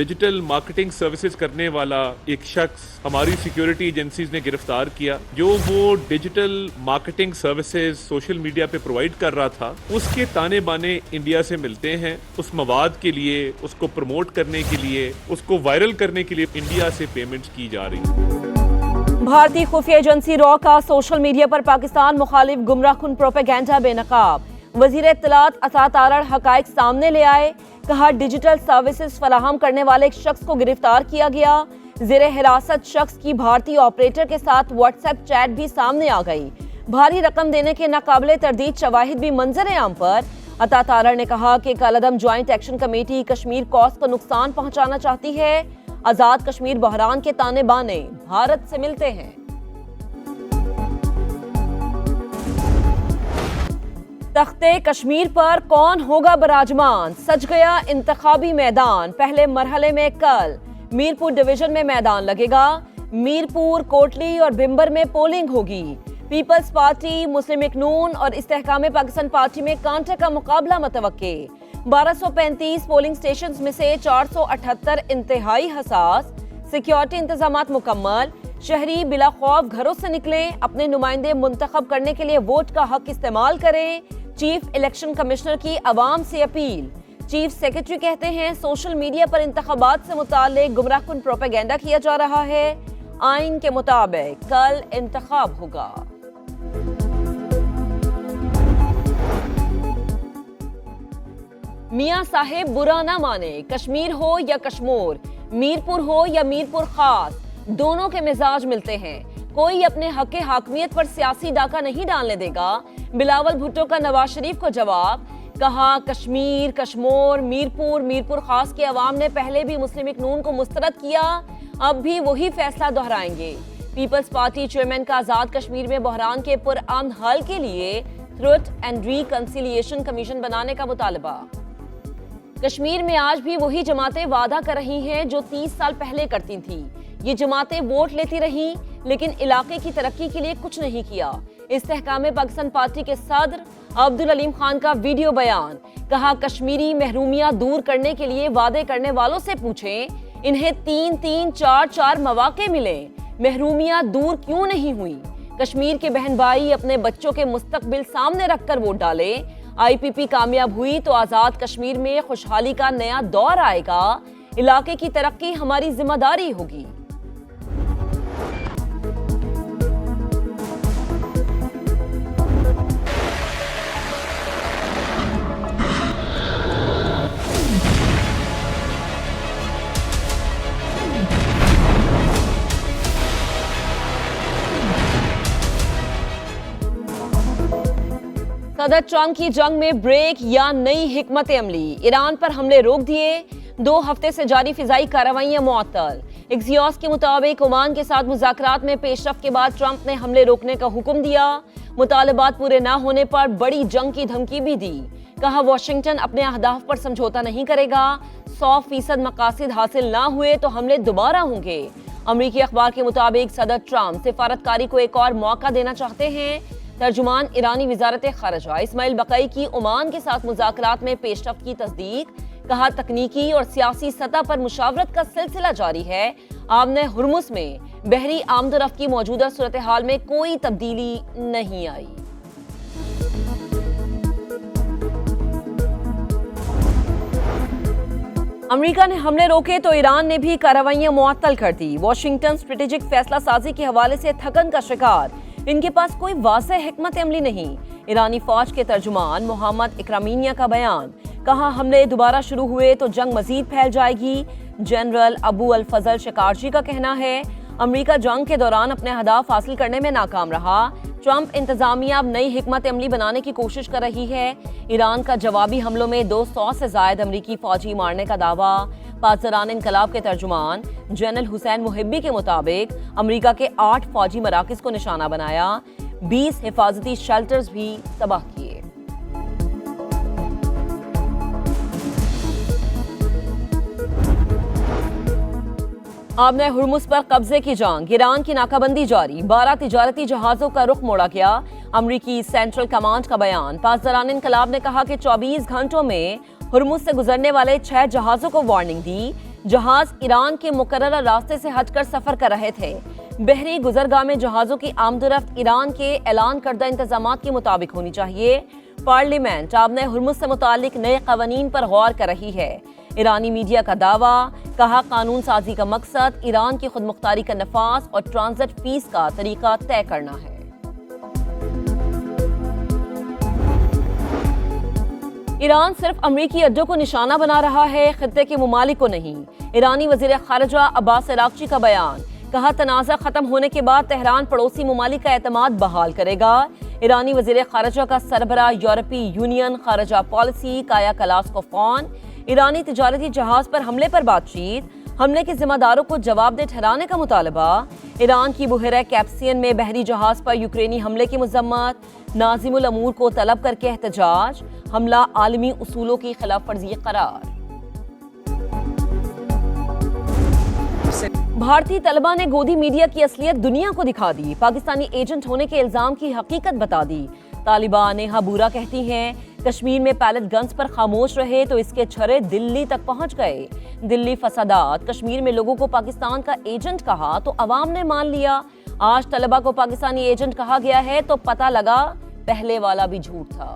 Digital marketing services करने वाला एक शख्स हमारी सिक्योरिटी एजेंसीज ने गिरफ्तार किया। जो वो digital marketing services social media पे प्रोवाइड कर रहा था, उसके ताने बाने इंडिया से मिलते हैं। उस मवाद के लिए, उसको प्रमोट करने के लिए, उसको वायरल करने के लिए इंडिया से पेमेंट्स की जा रही हैं। भारतीय खुफिया एजेंसी रॉ का सोशल मीडिया पर पाकिस्तान मुखालिफ गुमराहकुन प्रोपेगेंडा बेनकाब। वजीर इत्तलात अता तारड़ हकाइक सामने ले आए। कहा डिजिटल सर्विसेज फराहम करने वाले एक शख्स को गिरफ्तार किया गया। जेर हिरासत शख्स की भारतीय ऑपरेटर के साथ व्हाट्सएप चैट भी सामने आ गई। भारी रकम देने के नाकाबिले तरदीद शवाहिद भी मंजर आम पर। अता तारड़ ने कहा कि कलअदम joint action committee Kashmir cause को नुकसान पहुंचाना चाहती है। आजाद कश्मीर बहरान के ताने बाने भारत से मिलते हैं। तख्ते कश्मीर पर कौन होगा बराजमान? सज गया इंतखाबी मैदान। पहले मरहले में कल मीरपुर डिवीजन में मैदान लगेगा। मीरपुर, कोटली और भिम्बर में पोलिंग होगी। पीपल्स पार्टी, मुस्लिम लीग नून और इस्तेहकाम पाकिस्तान पार्टी में कांटे का मुकाबला मुतवक्के। 1235 पोलिंग स्टेशन में से 478 इंतहाई हसास। सिक्योरिटी इंतजामात मुकम्मल। शहरी बिला खौफ घरों से निकलें। अपने नुमाइंदे मुंतखब करने के लिए वोट का हक इस्तेमाल करें। चीफ इलेक्शन कमिश्नर की अवाम से अपील। चीफ सेक्रेटरी कहते हैं सोशल मीडिया पर इंतखाबात से मुताल्लिक गुमराहकुन प्रोपेगेंडा किया जा रहा है। आइन के मुताबिक कल इंतखाब होगा। मियां साहेब बुरा ना माने, कश्मीर हो या कश्मोर, मीरपुर हो या मीरपुर खास, दोनों के मिजाज मिलते हैं। कोई अपने हक हाकमियत पर सियासी डाका नहीं डालने देगा। बिलावल भुट्टो का नवाज शरीफ को जवाब। कहा कश्मीर, कश्मोर, मीरपुर, मीरपुर खास के अवाम ने पहले भी मुस्लिम लीग नून को मुस्तरद किया, अब भी वही फैसला दोहराएंगे। पीपल्स पार्टी चेयरमैन का आजाद कश्मीर में बहरान के पुरअमन हल के लिए ट्रुथ एंड रिकंसिलिएशन कमीशन बनाने का मुतालबा। कश्मीर में आज भी वही जमातें वादा कर रही हैं जो 30 साल पहले करती थी। ये जमातें वोट लेती रही लेकिन इलाके की तरक्की के लिए कुछ नहीं किया। इस्तेहकाम पाकिस्तान पार्टी के सदर अब्दुल अलीम खान का वीडियो बयान। कहा कश्मीरी महरूमियां दूर करने के लिए वादे करने वालों से पूछें इन्हें 3-3, 4-4 मौके मिले, महरूमियां दूर क्यों नहीं हुई? कश्मीर के बहन भाई अपने बच्चों के मुस्तकबिल सामने रखकर वोट डाले। IPP कामयाब हुई तो आजाद कश्मीर में खुशहाली का नया दौर आएगा। इलाके की तरक्की हमारी जिम्मेदारी होगी। सदर ट्रंप की जंग में ब्रेक या नई हिकमत अमली। ईरान पर हमले रोक दिए। 2 हफ्ते से जारी फिजाई कार्रवाइयां मुअत्तल। एक्सियोस के मुताबिक ओमान के साथ मुज़ाकरात में पेशरफ्त के बाद ट्रंप ने हमले रोकने का हुक्म दिया। मुतालबात पूरे न होने पर बड़ी जंग की धमकी भी दी। कहा वाशिंगटन अपने अहदाफ पर समझौता नहीं करेगा। 100% मकासद हासिल ना हुए तो हमले दोबारा होंगे। अमरीकी अखबार के मुताबिक सदर ट्रंप सिफारतकारी को एक और मौका देना चाहते हैं। तर्जुमान ईरानी वजारत खारजा इस्माइल बकई की ओमान के साथ मुज़ाकरात में पेशरफ्त की तस्दीक। कहा तकनीकी और सियासी सतह पर मुशावरत का सिलसिला जारी है। आमने हुर्मुस में बहरी आमदोरफ्त की मौजूदा सूरत हाल में कोई तब्दीली नहीं आई। अमेरिका ने हमले रोके तो ईरान ने भी कार्रवाइयां मुअत्तल कर दी। वाशिंगटन स्ट्रेटेजिक फैसला साजी के हवाले से थकन का शिकार। इनके पास कोई वाज़ेह हिकमत अमली नहीं। ईरानी फौज के तर्जुमान मोहम्मद इकरामीनिया का बयान। कहा हमले दोबारा शुरू हुए तो जंग मजीद फैल जाएगी। जनरल अबू अल फजल शिकारजी का कहना है अमेरिका जंग के दौरान अपने अहदाफ हासिल करने में नाकाम रहा। ट्रंप इंतजामिया अब नई हिकमत अमली बनाने की कोशिश कर रही है। ईरान का जवाबी हमलों में 200 से जायद अमरीकी फौजी मारने का दावा। पासदारान इनकलाब के तर्जुमान जनरल हुसैन मुहिब्बी के मुताबिक अमेरिका के 8 फौजी मराकज को निशाना बनाया। 20 हिफाजती शेल्टर्स भी तबाह किए। आबने हुर्मुस पर कब्जे की जंग। ईरान की नाकाबंदी जारी। 12 तिजारती जहाजों का रुख मोड़ा गया। अमरीकी सेंट्रल कमांड का बयान। पासदारान इनकलाब ने कहा कि 24 घंटों में हुर्मुस से गुजरने वाले 6 जहाजों को वार्निंग दी। जहाज ईरान के मुकर्ररा रास्ते से हटकर सफर कर रहे थे। बहरी गुजरगाह में जहाजों की आमदोरफ्त ईरान के ऐलान करदा इंतजामात के मुताबिक होनी चाहिए। पार्लियामेंट आबने हुर्मुज से मुतालिक नए कवानीन पर गौर कर रही है। ईरानी मीडिया का दावा, कहा कानून साजी का मकसद ईरान की खुद मुख्तारी का नफाज और ट्रांजिट फीस का तरीका तय करना है। ईरान सिर्फ अमरीकी अड्डों को निशाना बना रहा है, खित्ते के मुमालिक को नहीं। ईरानी वजीर खारजा अब्बास अरागची का बयान, कहा तनाज़ा खत्म होने के बाद तेहरान पड़ोसी मुमालिक का एतमाद बहाल करेगा। ईरानी वजीर खारजा का सरबरा यूरोपीय यूनियन खारजा पॉलिसी काया कलास्कोफोन, ईरानी तिजारती जहाज पर हमले पर बातचीत, हमले के जिम्मेदारों को जवाबदेह ठहराने का मुतालबा। ईरान की बुहरा कैप्सियन में बहरी जहाज पर यूक्रेनी हमले की मजम्मत, नाजिमुल अमूर को तलब करके एहतजाज, हमला आलमी उसूलों की खिलाफ वर्जी करार। भारतीय तलबा ने गोदी मीडिया की असलियत दुनिया को दिखा दी, पाकिस्तानी एजेंट होने के इल्जाम की हकीकत बता दी। तालिबान नेहा बूरा कहती हैं, कश्मीर में पैलेट गन्स पर खामोश रहे तो इसके छर्रे दिल्ली तक पहुंच गए। दिल्ली फसादात, कश्मीर में लोगों को पाकिस्तान का एजेंट कहा तो अवाम ने मान लिया। आज तलबा को पाकिस्तानी एजेंट कहा गया है तो पता लगा पहले वाला भी झूठ था।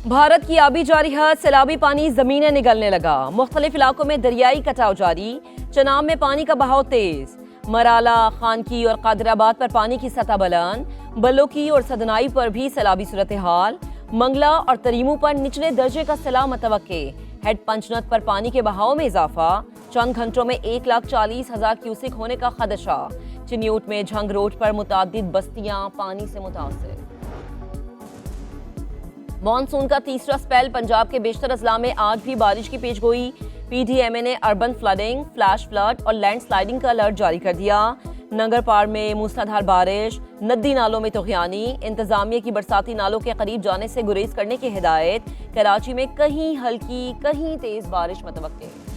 भारत की आबी जारी हद, सैलाबी पानी जमीनें निगलने लगा। मुख्तलिफ इलाकों में दरियाई कटाव जारी, चनाब में पानी का बहाव तेज। मराला, खानकी और कादराबाद पर पानी की सतह बुलंद, बलोकी और सदनाई पर भी सैलाबी सूरत हाल। मंगला और तरीमू पर निचले दर्जे का सैलाब मतवक्के। हेड पंचनद पर पानी के बहाव में इजाफा, चंद घंटों में 1,40,000 क्यूसिक होने का खदशा। चिन्यूट में झंग रोड पर मुतादिद बस्तियां पानी से मुतासिर। मॉनसून का तीसरा स्पेल, पंजाब के बेशतर अजला में आज भी बारिश की पेशगोई। पीडीएमए ने अर्बन फ्लडिंग, फ्लैश फ्लड और लैंड स्लाइडिंग का अलर्ट जारी कर दिया। नंगर पार में मूसलाधार बारिश, नदी नालों में तुग़यानी, इंतजामिया की बरसाती नालों के करीब जाने से गुरेज करने की हिदायत। कराची में कहीं हल्की कहीं तेज बारिश मतवक्के।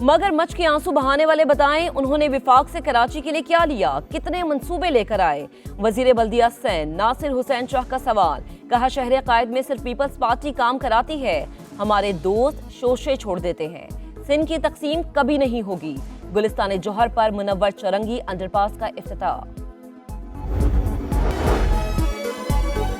मगर मच के आंसू बहाने वाले बताएं, उन्होंने विफाक से कराची के लिए क्या लिया, कितने मंसूबे लेकर आए। वजीर बल्दिया सैन नासिर हुसैन शाह का सवाल, कहा शहर कायद में सिर्फ पीपल्स पार्टी काम कराती है, हमारे दोस्त शोशे छोड़ देते हैं। सिंध की तकसीम कभी नहीं होगी। गुलिस्तान जौहर पर मुनव्वर चौरंगी अंडरपास का इफ्तिताह।